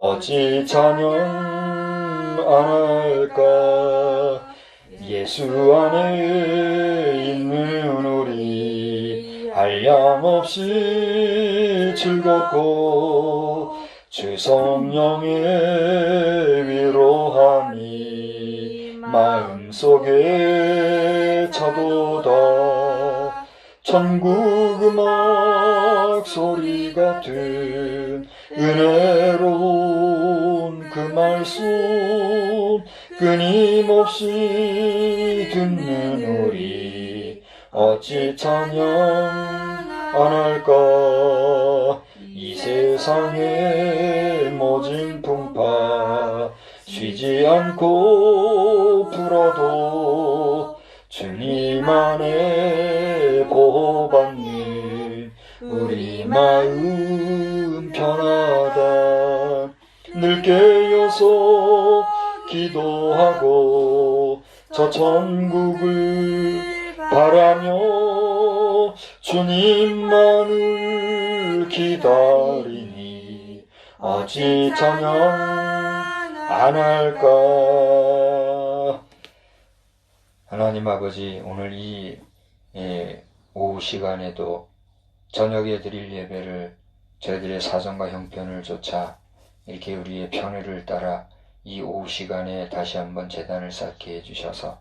어찌 찬양 안 할까? 예수 안에 있는 우리 한량없이 즐겁고 주 성령의 위로함이 마음속에 차도다. 천국 음악 소리 같은 은혜로운 그 말씀 끊임없이 듣는 우리 어찌 찬양 안 할까? 이 세상의 모진 풍파 쉬지 않고 불어도 주님 안에 보호받는 우리 마음 편하다. 늘 깨어서 기도하고 저 천국을 바라며 주님만을 기다리니 어찌 찬양 안 할까? 하나님 아버지, 오늘 이 오후 시간에도 저녁에 드릴 예배를 저희들의 사정과 형편을 좇아 이렇게 우리의 편의를 따라 이 오후 시간에 다시 한번 제단을 쌓게 해주셔서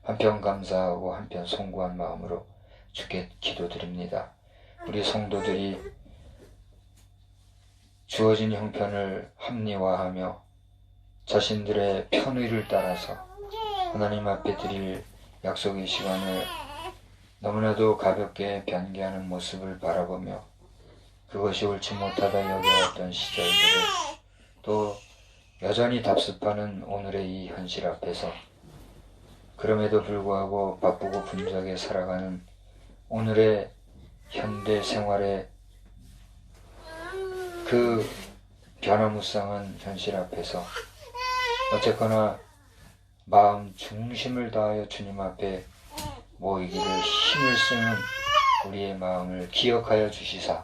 한편 감사하고 한편 송구한 마음으로 주께 기도드립니다. 우리 성도들이 주어진 형편을 합리화하며 자신들의 편의를 따라서 하나님 앞에 드릴 약속의 시간을 너무나도 가볍게 변개하는 모습을 바라보며 그것이 옳지 못하다 여겨왔던 시절들을 또 여전히 답습하는 오늘의 이 현실 앞에서 그럼에도 불구하고 바쁘고 분주하게 살아가는 오늘의 현대 생활의 그 변화무쌍한 현실 앞에서 어쨌거나 마음 중심을 다하여 주님 앞에 모이기를 힘을 쓰는 우리의 마음을 기억하여 주시사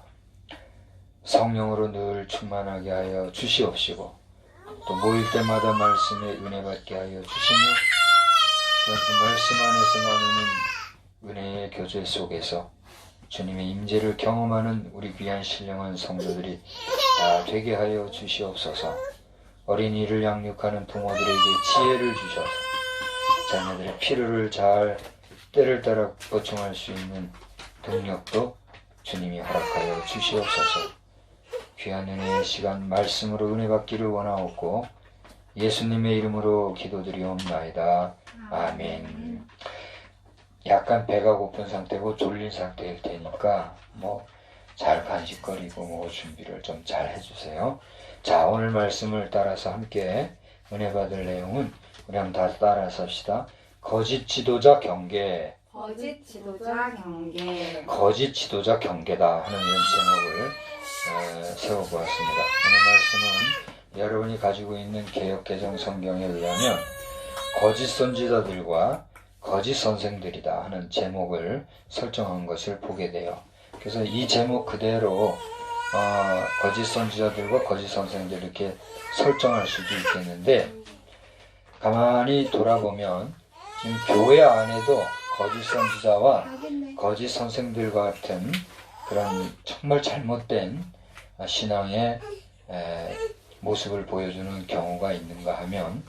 성령으로 늘 충만하게 하여 주시옵시고 또 모일 때마다 말씀에 은혜 받게 하여 주시며 또 그 말씀 안에서 나누는 은혜의 교제 속에서 주님의 임재를 경험하는 우리 귀한 신령한 성도들이 다 되게 하여 주시옵소서. 어린이를 양육하는 부모들에게 지혜를 주셔서 자녀들의 필요를 잘 때를 따라 보충할 수 있는 능력도 주님이 허락하여 주시옵소서. 귀한 은혜의 시간 말씀으로 은혜 받기를 원하옵고 예수님의 이름으로 기도드리옵나이다. 아멘. 약간 배가 고픈 상태고 졸린 상태일 테니까 잘 간식거리고 준비를 좀 잘 해주세요. 자, 오늘 말씀을 따라서 함께 은혜 받을 내용은 우리 한번 다 따라서 합시다. 거짓 지도자 경계. 거짓 지도자 경계. 거짓 지도자 경계다 하는 이런 제목을 세워보았습니다. 오늘 말씀은 여러분이 가지고 있는 개역개정 성경에 의하면 거짓 선지자들과 거짓 선생들이다 하는 제목을 설정한 것을 보게 돼요. 그래서 이 제목 그대로 거짓 선지자들과 거짓 선생들 이렇게 설정할 수도 있겠는데 가만히 돌아보면 지금 교회 안에도 거짓 선지자와 거짓 선생들 같은 그런 정말 잘못된 신앙의 모습을 보여주는 경우가 있는가 하면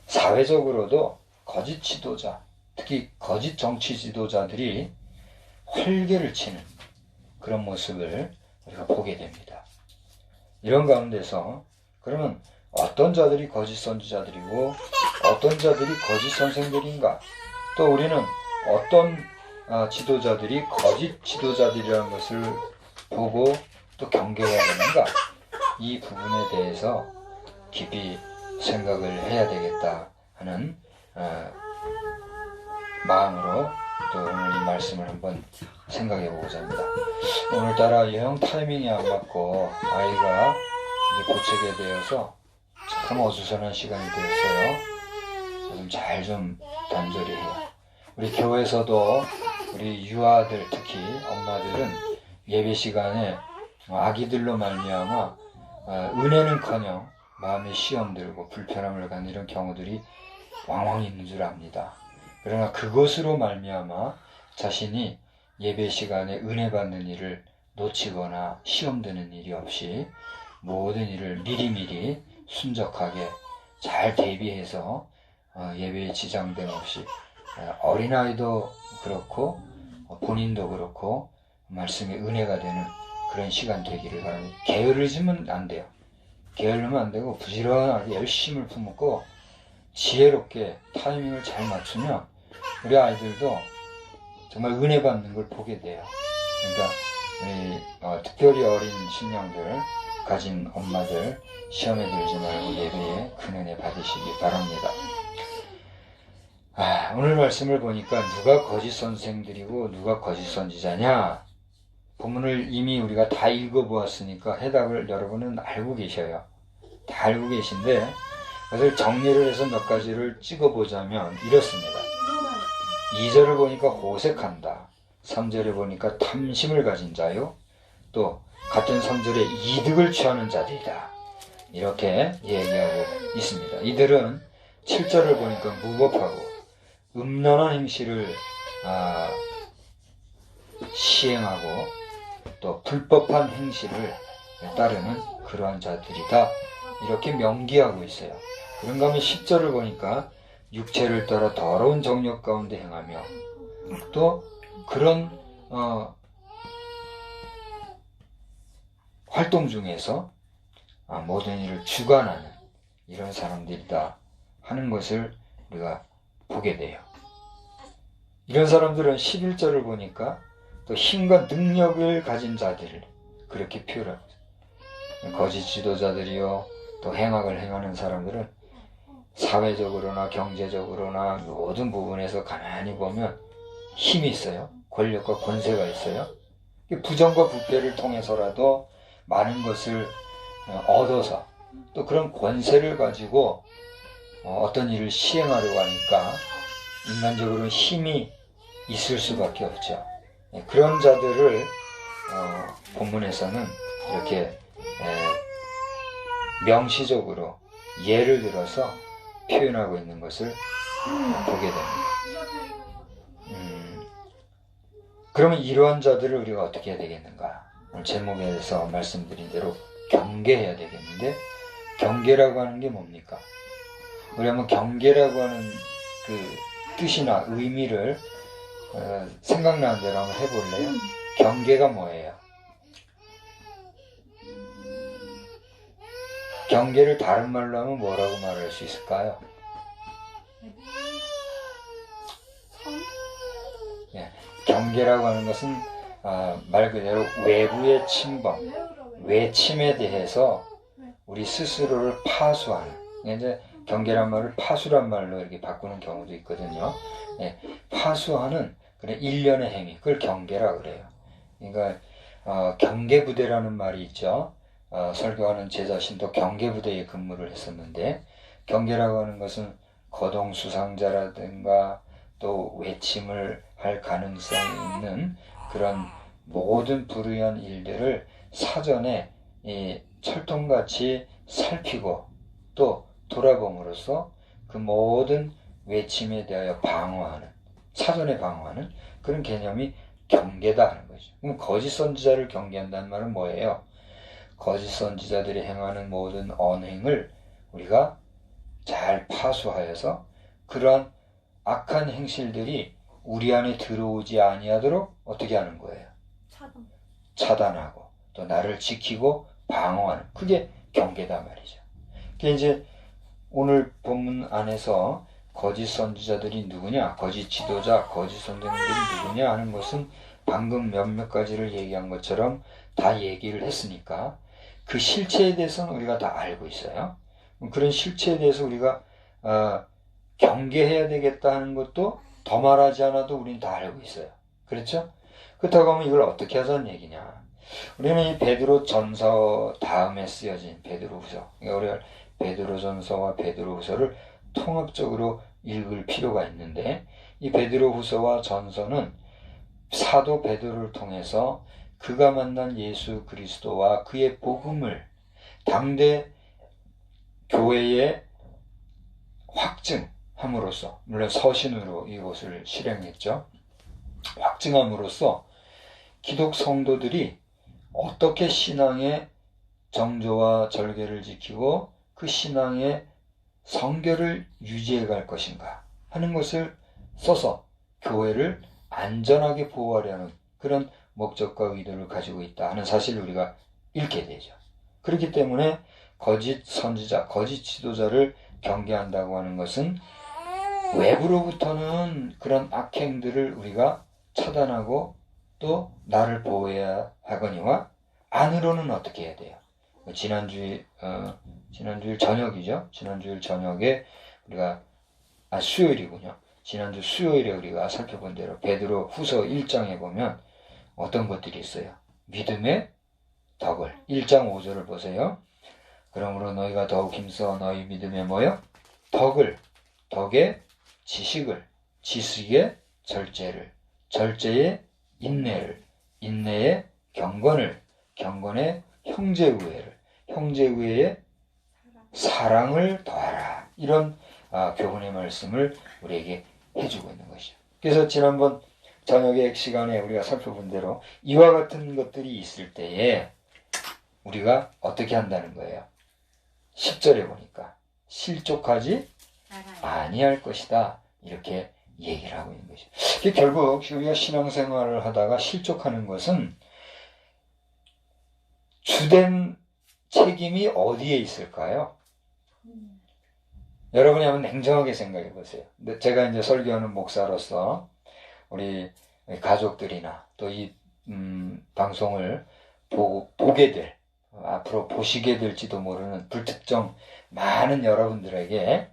사회적으로도 거짓 지도자, 특히 거짓 정치 지도자들이 활개를 치는 그런 모습을 우리가 보게 됩니다. 이런 가운데서 그러면 어떤 자들이 거짓 선지자들이고 어떤 자들이 거짓 선생들인가, 또 우리는 어떤 지도자들이 거짓 지도자들이라는 것을 보고 또 경계해야 되는가, 이 부분에 대해서 깊이 생각을 해야 되겠다 하는 마음으로 또 오늘 이 말씀을 한번 생각해 보고자 합니다. 오늘따라 여행 타이밍이 안 맞고 아이가 이제 고치게 되어서 참 어수선한 시간이 되었어요. 좀 잘 좀 단절히 해요. 우리 교회에서도 우리 유아들, 특히 엄마들은 예배 시간에 아기들로 말미암아 은혜는커녕 마음에 시험 들고 불편함을 갖는 이런 경우들이 왕왕 있는 줄 압니다. 그러나 그것으로 말미암아 자신이 예배 시간에 은혜 받는 일을 놓치거나 시험 드는 일이 없이 모든 일을 미리미리 순적하게 잘 대비해서 예배에 지장됨 없이 어린아이도 그렇고 본인도 그렇고 말씀의 은혜가 되는 그런 시간 되기를 바랍니다. 게으르지면 안 돼요. 게으르면 안 되고 부지런하게 열심을 품고 지혜롭게 타이밍을 잘 맞추면 우리 아이들도 정말 은혜 받는 걸 보게 돼요. 그러니까 특별히 어린 신령들 가진 엄마들 시험에 들지 말고 예배에 큰 은혜 받으시기 바랍니다. 오늘 말씀을 보니까 누가 거짓 선생들이고 누가 거짓 선지자냐? 본문을 이미 우리가 다 읽어보았으니까 해답을 여러분은 알고 계셔요. 다 알고 계신데 그것을 정리를 해서 몇 가지를 찍어보자면 이렇습니다. 2절을 보니까 호색한다. 3절에 보니까 탐심을 가진 자요. 또 같은 3절에 이득을 취하는 자들이다. 이렇게 얘기하고 있습니다. 이들은 7절을 보니까 무법하고 음란한 행실을 시행하고 또 불법한 행실을 따르는 그러한 자들이다. 이렇게 명기하고 있어요. 그런가 하면 10절을 보니까 육체를 따라 더러운 정욕 가운데 행하며 또 그런 활동 중에서 모든 일을 주관하는 이런 사람들이다 하는 것을 우리가 보게 돼요. 이런 사람들은 11절을 보니까 또 힘과 능력을 가진 자들을 그렇게 표현합니다. 거짓 지도자들이요 또 행악을 행하는 사람들은 사회적으로나 경제적으로나 모든 부분에서 가만히 보면 힘이 있어요. 권력과 권세가 있어요. 부정과 부패를 통해서라도 많은 것을 얻어서 또 그런 권세를 가지고 어떤 일을 시행하려고 하니까 인간적으로 힘이 있을 수밖에 없죠. 그런 자들을 본문에서는 이렇게 명시적으로 예를 들어서 표현하고 있는 것을 보게 됩니다. 그러면 이러한 자들을 우리가 어떻게 해야 되겠는가? 오늘 제목에서 말씀드린 대로 경계해야 되겠는데 경계라고 하는 게 뭡니까? 우리 한번 경계라고 하는 그 뜻이나 의미를 생각나는 대로 한번 해볼래요? 경계가 뭐예요? 경계를 다른 말로 하면 뭐라고 말할 수 있을까요? 경계라고 하는 것은 말 그대로 외부의 침범, 외침에 대해서 우리 스스로를 파수하는, 이제 경계란 말을 파수란 말로 이렇게 바꾸는 경우도 있거든요. 파수하는 그런 일련의 행위, 그걸 경계라 그래요. 그러니까 경계부대라는 말이 있죠. 설교하는 제 자신도 경계부대에 근무를 했었는데 경계라고 하는 것은 거동수상자라든가 또 외침을 할 가능성이 있는 그런 모든 불우한 일들을 사전에 철통같이 살피고 또 돌아봄으로써 그 모든 외침에 대하여 방어하는, 사전에 방어하는 그런 개념이 경계다 하는 거죠. 그럼 거짓 선지자를 경계한다는 말은 뭐예요? 거짓 선지자들이 행하는 모든 언행을 우리가 잘 파수하여서 그러한 악한 행실들이 우리 안에 들어오지 아니하도록 어떻게 하는 거예요? 차단하고 또 나를 지키고 방어하는, 그게 경계다 말이죠. 그게 이제 오늘 본문 안에서 거짓 선지자들이 누구냐, 거짓 지도자, 거짓 선생님들이 누구냐 하는 것은 방금 몇몇 가지를 얘기한 것처럼 다 얘기를 했으니까 그 실체에 대해서는 우리가 다 알고 있어요. 그런 실체에 대해서 우리가 경계해야 되겠다는 것도 더 말하지 않아도 우리는 다 알고 있어요. 그렇죠? 그렇다고 하면 이걸 어떻게 하자는 얘기냐. 우리는 이 베드로 전서 다음에 쓰여진 베드로 후서, 그러니까 우리가 베드로 전서와 베드로 후서를 통합적으로 읽을 필요가 있는데, 이 베드로 후서와 전서는 사도 베드로를 통해서 그가 만난 예수 그리스도와 그의 복음을 당대 교회의 확증함으로써, 물론 서신으로 이것을 실행했죠. 확증함으로써 기독 성도들이 어떻게 신앙의 정조와 절개를 지키고 그 신앙의 성결을 유지해 갈 것인가 하는 것을 써서 교회를 안전하게 보호하려는 그런 목적과 의도를 가지고 있다 하는 사실을 우리가 읽게 되죠. 그렇기 때문에 거짓 선지자, 거짓 지도자를 경계한다고 하는 것은 외부로부터는 그런 악행들을 우리가 차단하고 또 나를 보호해야 하거니와 안으로는 어떻게 해야 돼요? 지난주일 저녁이죠. 지난주일 저녁에 우리가 수요일이군요. 지난주 수요일에 우리가 살펴본 대로 베드로 후서 1장에 보면 어떤 것들이 있어요. 믿음의 덕을 1장 5절을 보세요. 그러므로 너희가 더욱 힘써 너희 믿음의 뭐요? 덕의 지식을, 지식의 절제를, 절제의 인내를, 인내의 경건을, 경건의 형제우애를, 형제우애의 사랑을 더하라. 이런 교훈의 말씀을 우리에게 해주고 있는 것이죠. 그래서 지난번 저녁의 시간에 우리가 살펴본 대로 이와 같은 것들이 있을 때에 우리가 어떻게 한다는 거예요. 10절에 보니까 실족하지 아니할 것이다. 이렇게 얘기를 하고 있는 것이죠. 결국 우리가 신앙생활을 하다가 실족하는 것은 주된 책임이 어디에 있을까요? 여러분이 한번 냉정하게 생각해 보세요. 제가 이제 설교하는 목사로서 우리 가족들이나 또 이 방송을 보게 될, 앞으로 보시게 될지도 모르는 불특정 많은 여러분들에게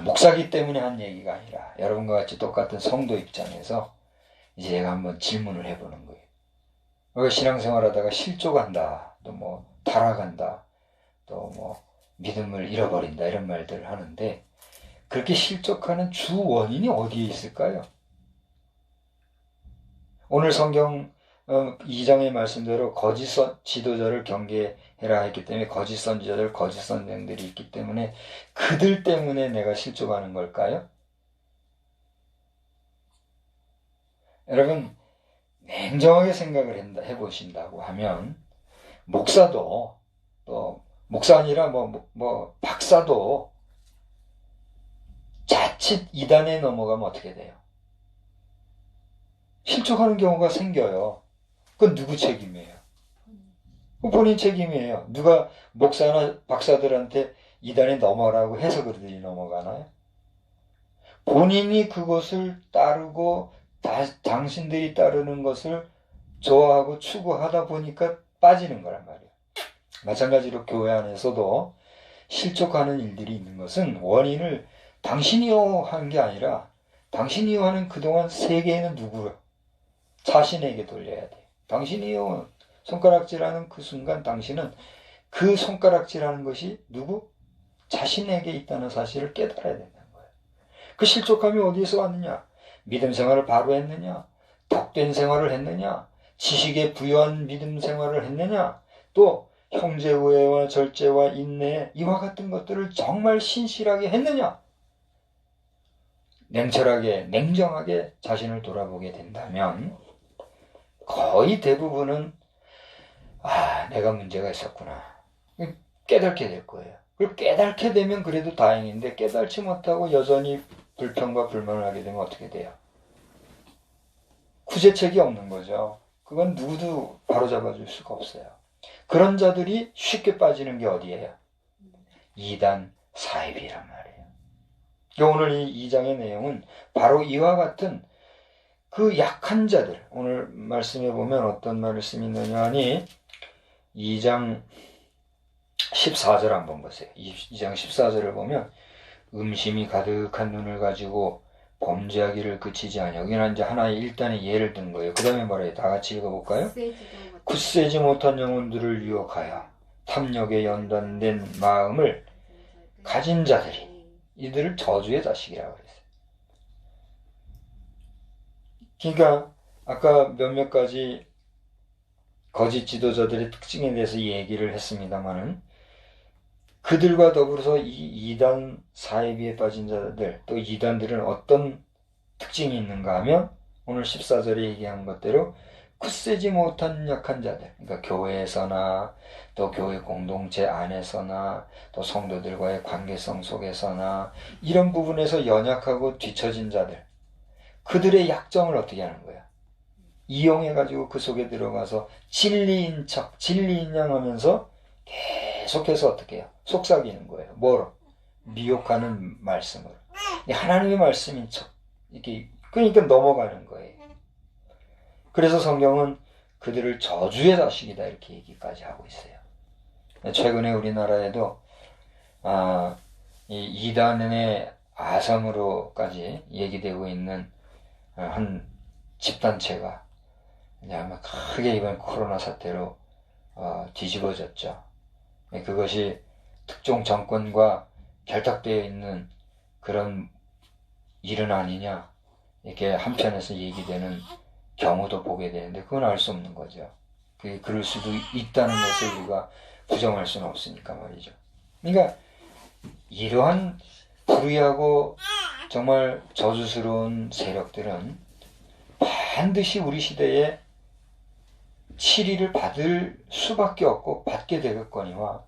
목사기 때문에 한 얘기가 아니라 여러분과 같이 똑같은 성도 입장에서 이제 제가 한번 질문을 해보는 거예요. 우리가 신앙생활하다가 실족한다, 또 뭐 타락한다, 또 뭐 믿음을 잃어버린다 이런 말들을 하는데 그렇게 실족하는 주 원인이 어디에 있을까요? 오늘 성경 2장의 말씀대로 거짓 지도자를 경계해라 했기 때문에 거짓 선지자들, 거짓 선생들이 있기 때문에 그들 때문에 내가 실족하는 걸까요? 여러분 냉정하게 생각을 해보신다고 하면 목사도 또 목사 아니라 뭐 박사도 자칫 이단에 넘어가면 어떻게 돼요? 실족하는 경우가 생겨요. 그건 누구 책임이에요? 본인 책임이에요. 누가 목사나 박사들한테 이단에 넘어가라고 해서 그들이 넘어가나요? 본인이 그것을 따르고 당신들이 따르는 것을 좋아하고 추구하다 보니까 빠지는 거란 말이에요. 마찬가지로 교회 안에서도 실족하는 일들이 있는 것은 원인을 당신이요 하는 게 아니라 당신이요 하는 그동안 세계에는 누구요? 자신에게 돌려야 돼요. 당신이요 손가락질하는 그 순간 당신은 그 손가락질하는 것이 누구? 자신에게 있다는 사실을 깨달아야 된다는 거예요. 그 실족함이 어디에서 왔느냐? 믿음 생활을 바로 했느냐? 덕된 생활을 했느냐? 지식에 부여한 믿음 생활을 했느냐? 또 형제우애와 절제와 인내 이와 같은 것들을 정말 신실하게 했느냐? 냉철하게 냉정하게 자신을 돌아보게 된다면 거의 대부분은 내가 문제가 있었구나 깨닫게 될 거예요. 그걸 깨닫게 되면 그래도 다행인데 깨닫지 못하고 여전히 불평과 불만을 하게 되면 어떻게 돼요? 구제책이 없는 거죠. 그건 누구도 바로잡아줄 수가 없어요. 그런 자들이 쉽게 빠지는 게 어디예요? 이단 사입이란 말이에요. 오늘 이 2장의 내용은 바로 이와 같은 그 약한 자들, 오늘 말씀해 보면 어떤 말씀이 있느냐 하니 2장 14절 한번 보세요. 2장 14절을 보면 음심이 가득한 눈을 가지고 범죄하기를 그치지 아니하고 여기는 이제 하나의 일단의 예를 든 거예요. 그 다음에 뭐래요? 다 같이 읽어볼까요? 굳세지 못한 영혼들을 유혹하여 탐욕에 연단된 마음을 가진 자들이 이들을 저주의 자식이라고 그랬어요. 그러니까 아까 몇몇 가지 거짓 지도자들의 특징에 대해서 얘기를 했습니다마는 그들과 더불어서 이 이단 사이비에 빠진 자들, 또 이단들은 어떤 특징이 있는가 하면 오늘 14절에 얘기한 것대로 굳세지 못한 약한 자들, 그러니까 교회에서나 또 교회 공동체 안에서나 또 성도들과의 관계성 속에서나 이런 부분에서 연약하고 뒤처진 자들, 그들의 약점을 어떻게 하는 거야? 이용해가지고 그 속에 들어가서 진리인 척, 진리인 양 하면서 계속해서 어떻게 해요? 속삭이는 거예요. 뭐로? 미혹하는 말씀으로. 하나님의 말씀인 척. 이렇게, 그러니까 넘어가는 거예요. 그래서 성경은 그들을 저주의 자식이다 이렇게 얘기까지 하고 있어요. 최근에 우리나라에도 이 이단의 아성으로까지 얘기되고 있는 한 집단체가 이제 아마 크게 이번 코로나 사태로 뒤집어졌죠. 그것이 특정 정권과 결탁되어 있는 그런 일은 아니냐 이렇게 한편에서 얘기되는 경우도 보게 되는데 그건 알 수 없는 거죠. 그럴 수도 있다는 것을 우리가 부정할 수는 없으니까 말이죠. 그러니까 이러한 불의하고 정말 저주스러운 세력들은 반드시 우리 시대에 치리를 받을 수밖에 없고 받게 되겠거니와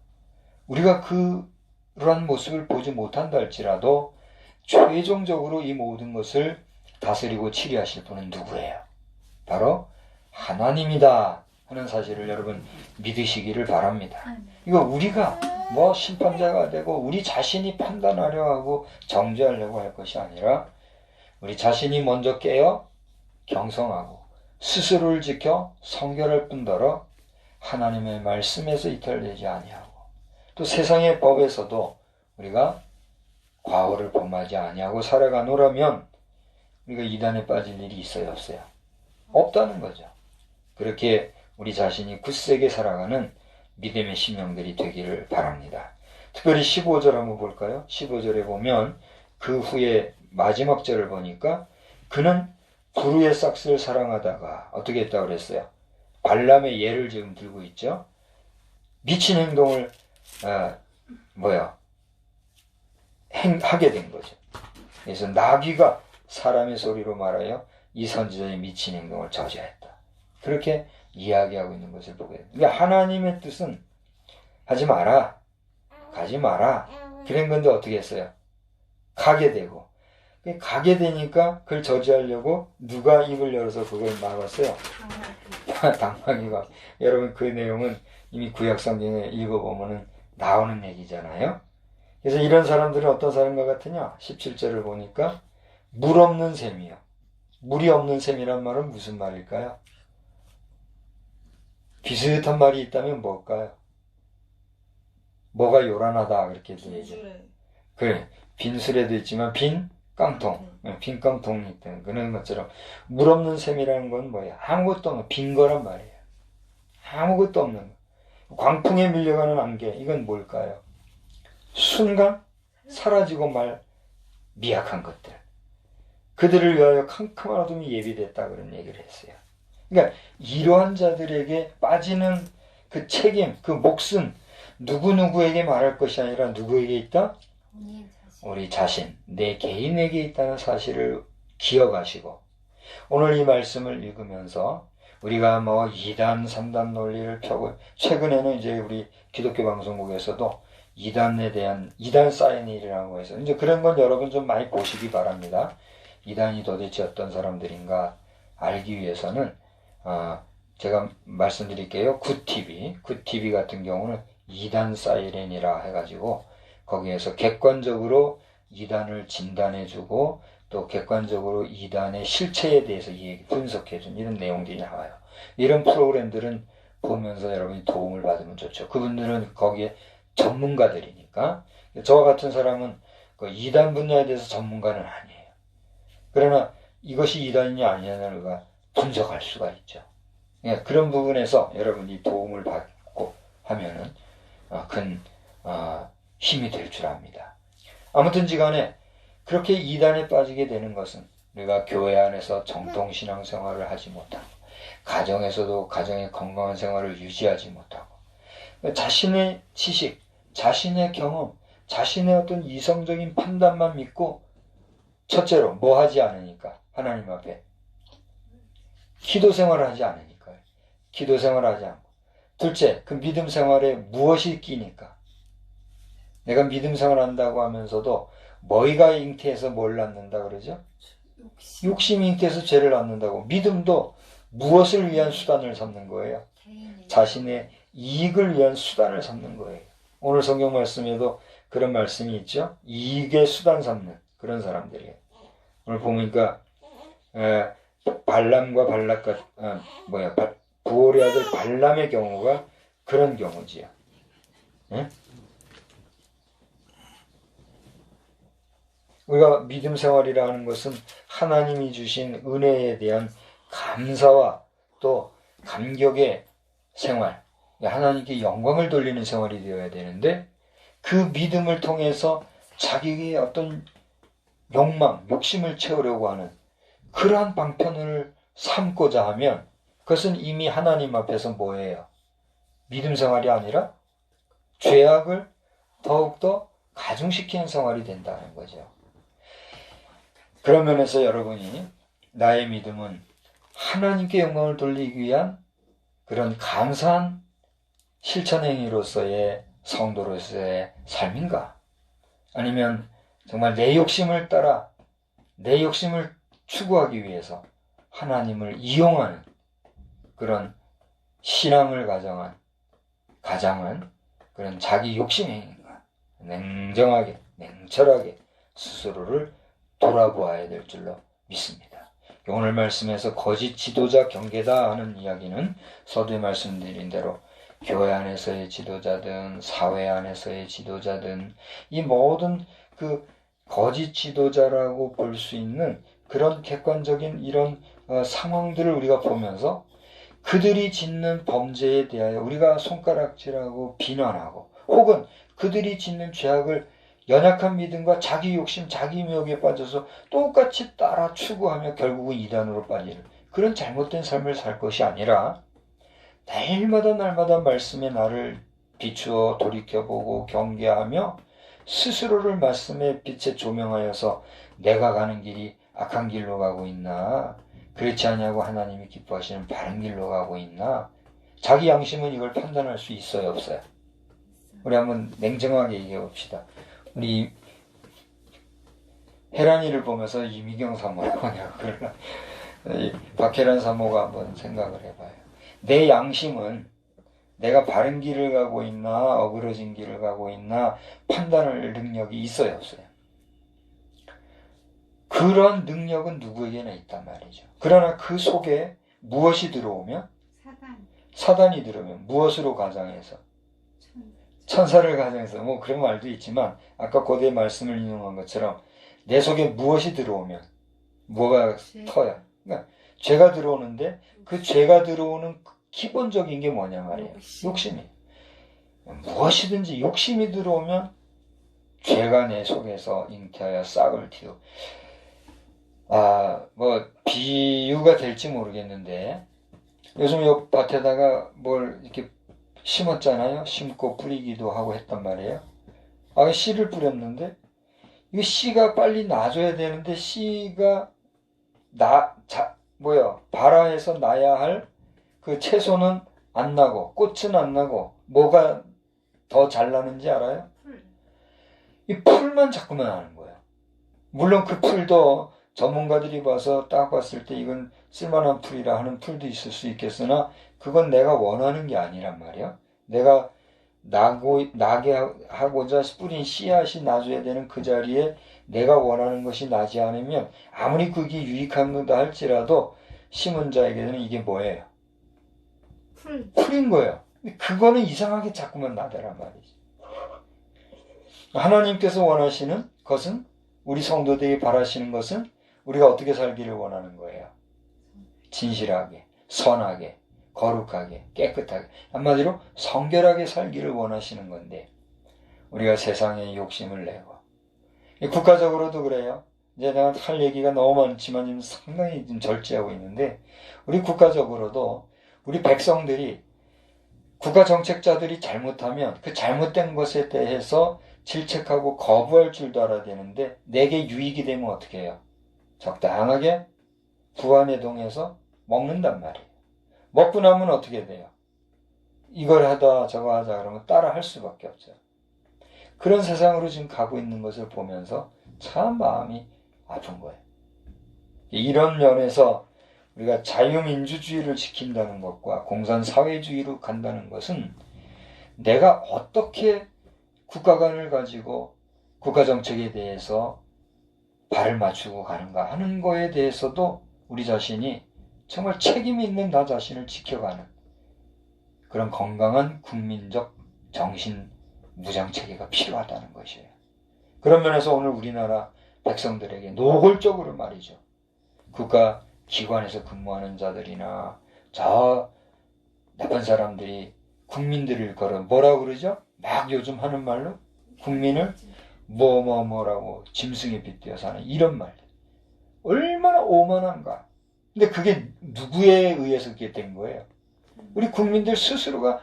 우리가 그러한 모습을 보지 못한다 할지라도 최종적으로 이 모든 것을 다스리고 치리하실 분은 누구예요? 바로 하나님이다 하는 사실을 여러분 믿으시기를 바랍니다. 이거 우리가 뭐 심판자가 되고 우리 자신이 판단하려 하고 정죄하려고 할 것이 아니라 우리 자신이 먼저 깨어 경성하고 스스로를 지켜 성결할 뿐더러 하나님의 말씀에서 이탈되지 아니하고 또 세상의 법에서도 우리가 과오를 범하지 아니하고 살아가노라면 우리가 이단에 빠질 일이 있어요, 없어요? 없다는 거죠. 그렇게 우리 자신이 굳세게 살아가는 믿음의 심령들이 되기를 바랍니다. 특별히 15절 한번 볼까요? 15절에 보면 그 후에 마지막 절을 보니까 그는 불의의 싹스를 사랑하다가 어떻게 했다고 그랬어요? 발람의 예를 지금 들고 있죠. 미친 행동을 하게 된 거죠. 그래서 나귀가 사람의 소리로 말하여 이 선지자의 미친 행동을 저지했다. 그렇게 이야기하고 있는 것을 보게 됩니다. 그러니까 하나님의 뜻은 하지 마라, 가지 마라. 그런 건데 어떻게 했어요? 가게 되고. 가게 되니까 그걸 저지하려고 누가 입을 열어서 그걸 막았어요? 당나귀가. 여러분 그 내용은 이미 구약성경에 읽어보면 나오는 얘기잖아요. 그래서 이런 사람들은 어떤 사람과 같으냐? 17절을 보니까 물 없는 셈이요. 물이 없는 셈이란 말은 무슨 말일까요? 비슷한 말이 있다면 뭘까요? 뭐가 요란하다 그렇게 얘기해요. 그래, 빈수레도 있지만 빈 깡통, 빈 깡통이 있다는 그런 것처럼 물 없는 셈이라는 건 뭐예요? 아무것도 없는 빈 거란 말이에요. 아무것도 없는 거. 광풍에 밀려가는 안개, 이건 뭘까요? 순간 사라지고 말 미약한 것들. 그들을 위하여 캄캄한 어둠이 예비됐다 그런 얘기를 했어요. 그러니까 이러한 자들에게 빠지는 그 책임, 그 몫은 누구누구에게 말할 것이 아니라 누구에게 있다? 우리 자신, 내 개인에게 있다는 사실을 기억하시고 오늘 이 말씀을 읽으면서 우리가 뭐 2단, 3단 논리를 펴고 최근에는 이제 우리 기독교 방송국에서도 2단에 대한 2단 사이언이라고 해서 이제 그런 건 여러분 좀 많이 보시기 바랍니다. 2단이 도대체 어떤 사람들인가 알기 위해서는 제가 말씀드릴게요. 굿TV 같은 경우는 2단 사이렌이라 해가지고 거기에서 객관적으로 2단을 진단해주고 또 객관적으로 2단의 실체에 대해서 분석해준 이런 내용들이 나와요. 이런 프로그램들은 보면서 여러분이 도움을 받으면 좋죠. 그분들은 거기에 전문가들이니까. 저와 같은 사람은 그 2단 분야에 대해서 전문가는 아니에요. 그러나 이것이 2단이냐 아니냐를 우리가 분석할 수가 있죠. 그러니까 그런 부분에서 여러분이 도움을 받고 하면은 큰 힘이 될 줄 압니다. 아무튼지 간에 그렇게 2단에 빠지게 되는 것은 우리가 교회 안에서 정통 신앙생활을 하지 못하고 가정에서도 가정의 건강한 생활을 유지하지 못하고 자신의 지식, 자신의 경험, 자신의 어떤 이성적인 판단만 믿고 첫째로 뭐 하지 않으니까 하나님 앞에 기도 생활을 하지 않으니까요. 기도 생활을 하지 않고 둘째, 그 믿음 생활에 무엇이 끼니까 내가 믿음 생활을 한다고 하면서도 뭐가 잉태해서 뭘 낳는다 그러죠? 욕심이 잉태해서 죄를 낳는다고. 믿음도 무엇을 위한 수단을 삼는 거예요? 자신의 이익을 위한 수단을 삼는 거예요. 오늘 성경 말씀에도 그런 말씀이 있죠. 이익의 수단 삼는 그런 사람들이에요. 오늘 보니까 발람과 부올의 아들 발람의 경우가 그런 경우지요. 예? 우리가 믿음 생활이라 하는 것은 하나님이 주신 은혜에 대한 감사와 또 감격의 생활, 하나님께 영광을 돌리는 생활이 되어야 되는데 그 믿음을 통해서 자기의 어떤 욕망, 욕심을 채우려고 하는 그러한 방편을 삼고자 하면 그것은 이미 하나님 앞에서 뭐예요? 믿음 생활이 아니라 죄악을 더욱더 가중시키는 생활이 된다는 거죠. 그런 면에서 여러분이 나의 믿음은 하나님께 영광을 돌리기 위한 그런 감사한 실천행위로서의 성도로서의 삶인가? 아니면 정말 내 욕심을 따라 내 욕심을 추구하기 위해서 하나님을 이용하는 그런 신앙을 가장한 그런 자기 욕심행위인가? 냉정하게, 냉철하게 스스로를 돌아보아야 될 줄로 믿습니다. 오늘 말씀에서 거짓 지도자 경계다 하는 이야기는 서두에 말씀드린 대로 교회 안에서의 지도자든 사회 안에서의 지도자든 이 모든 그 거짓 지도자라고 볼 수 있는 그런 객관적인 이런 상황들을 우리가 보면서 그들이 짓는 범죄에 대하여 우리가 손가락질하고 비난하고 혹은 그들이 짓는 죄악을 연약한 믿음과 자기 욕심, 자기 미혹에 빠져서 똑같이 따라 추구하며 결국은 이단으로 빠지는 그런 잘못된 삶을 살 것이 아니라 날마다 말씀의 나를 비추어 돌이켜보고 경계하며 스스로를 말씀의 빛에 조명하여서 내가 가는 길이 악한 길로 가고 있나? 그렇지 않냐고 하나님이 기뻐하시는 바른 길로 가고 있나? 자기 양심은 이걸 판단할 수 있어요, 없어요? 우리 한번 냉정하게 얘기해 봅시다. 우리 혜란이를 보면서 이미경 사모가 뭐냐고 그러나 박혜란 사모가 한번 생각을 해봐요. 내 양심은 내가 바른 길을 가고 있나 어그러진 길을 가고 있나 판단할 능력이 있어요, 없어요? 그런 능력은 누구에게나 있단 말이죠. 그러나 그 속에 무엇이 들어오면 사단이 들어오면 무엇으로 가장해서 천사를 가정해서 뭐 그런 말도 있지만 아까 고대의 말씀을 인용한 것처럼 내 속에 무엇이 들어오면 뭐가 터요? 그러니까 죄가 들어오는데 그 죄가 들어오는 기본적인 게 뭐냐 말이에요. 욕심이. 무엇이든지 욕심이 들어오면 죄가 내 속에서 잉태하여 싹을 틔우고 뭐 비유가 될지 모르겠는데 요즘 요 밭에다가 뭘 이렇게 심었잖아요. 심고 뿌리기도 하고 했단 말이에요. 씨를 뿌렸는데 이 씨가 빨리 나줘야 되는데 씨가 발아해서 나야 할 그 채소는 안 나고 꽃은 안 나고 뭐가 더 잘 나는지 알아요? 이 풀만 자꾸만 나는 거예요. 물론 그 풀도 전문가들이 봐서 딱 봤을 때 이건 쓸만한 풀이라 하는 풀도 있을 수 있겠으나 그건 내가 원하는 게 아니란 말이야. 내가 나게 하고자 뿌린 씨앗이 나줘야 되는 그 자리에 내가 원하는 것이 나지 않으면 아무리 그게 유익한 거다 할지라도 심은 자에게는 이게 뭐예요? 풀인 거예요. 그거는 이상하게 자꾸만 나더란 말이지. 하나님께서 원하시는 것은 우리 성도들이 바라시는 것은 우리가 어떻게 살기를 원하는 거예요. 진실하게, 선하게, 거룩하게, 깨끗하게, 한마디로 성결하게 살기를 원하시는 건데 우리가 세상에 욕심을 내고 국가적으로도 그래요. 이제 내가 할 얘기가 너무 많지만 지금 상당히 좀 절제하고 있는데, 우리 국가적으로도 우리 백성들이, 국가 정책자들이 잘못하면 그 잘못된 것에 대해서 질책하고 거부할 줄도 알아야 되는데, 내게 유익이 되면 어떻게 해요? 적당하게 부안해동해서 먹는단 말이에요. 먹고 나면 어떻게 돼요? 이걸 하다 저거 하자 그러면 따라 할 수밖에 없죠. 그런 세상으로 지금 가고 있는 것을 보면서 참 마음이 아픈 거예요. 이런 면에서 우리가 자유민주주의를 지킨다는 것과 공산사회주의로 간다는 것은 내가 어떻게 국가관을 가지고 국가정책에 대해서 발을 맞추고 가는가 하는 거에 대해서도 우리 자신이 정말 책임 있는 나 자신을 지켜가는 그런 건강한 국민적 정신 무장체계가 필요하다는 것이에요. 그런 면에서 오늘 우리나라 백성들에게 노골적으로 말이죠. 국가기관에서 근무하는 자들이나 저 나쁜 사람들이 국민들을 걸어 뭐라고 그러죠? 막 요즘 하는 말로 국민을 뭐라고 짐승에 빗대어 사는 이런 말들. 얼마나 오만한가. 근데 그게 누구에 의해서 그렇게 된 거예요? 우리 국민들 스스로가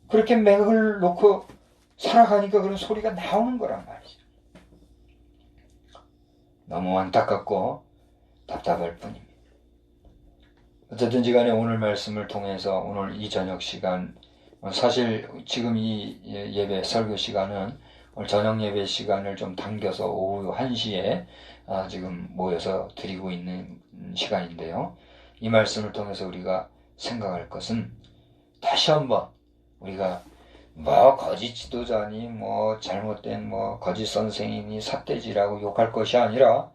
그렇게 맥을 놓고 살아가니까 그런 소리가 나오는 거란 말이죠. 너무 안타깝고 답답할 뿐입니다. 어쨌든지 간에 오늘 말씀을 통해서 오늘 이 저녁 시간, 사실 지금 이 예배 설교 시간은 오늘 저녁 예배 시간을 좀 당겨서 오후 1시에 지금 모여서 드리고 있는 시간인데요. 이 말씀을 통해서 우리가 생각할 것은 다시 한번 우리가 거짓 지도자니 잘못된 거짓 선생이니 삿대질하고 욕할 것이 아니라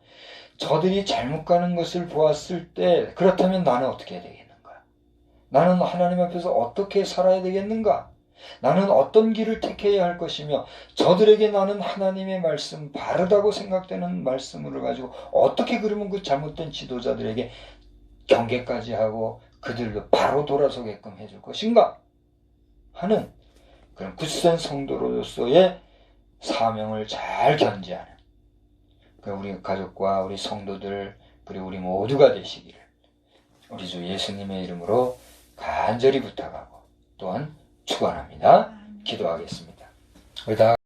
저들이 잘못 가는 것을 보았을 때 그렇다면 나는 어떻게 해야 되겠는가? 나는 하나님 앞에서 어떻게 살아야 되겠는가? 나는 어떤 길을 택해야 할 것이며 저들에게 나는 하나님의 말씀 바르다고 생각되는 말씀을 가지고 어떻게 그러면 그 잘못된 지도자들에게 경계까지 하고 그들도 바로 돌아서게끔 해줄 것인가 하는 그런 굳센 성도로서의 사명을 잘 견지하는 우리 가족과 우리 성도들 그리고 우리 모두가 되시기를 우리 주 예수님의 이름으로 간절히 부탁하고 또한 축원합니다. 기도하겠습니다. 우리 다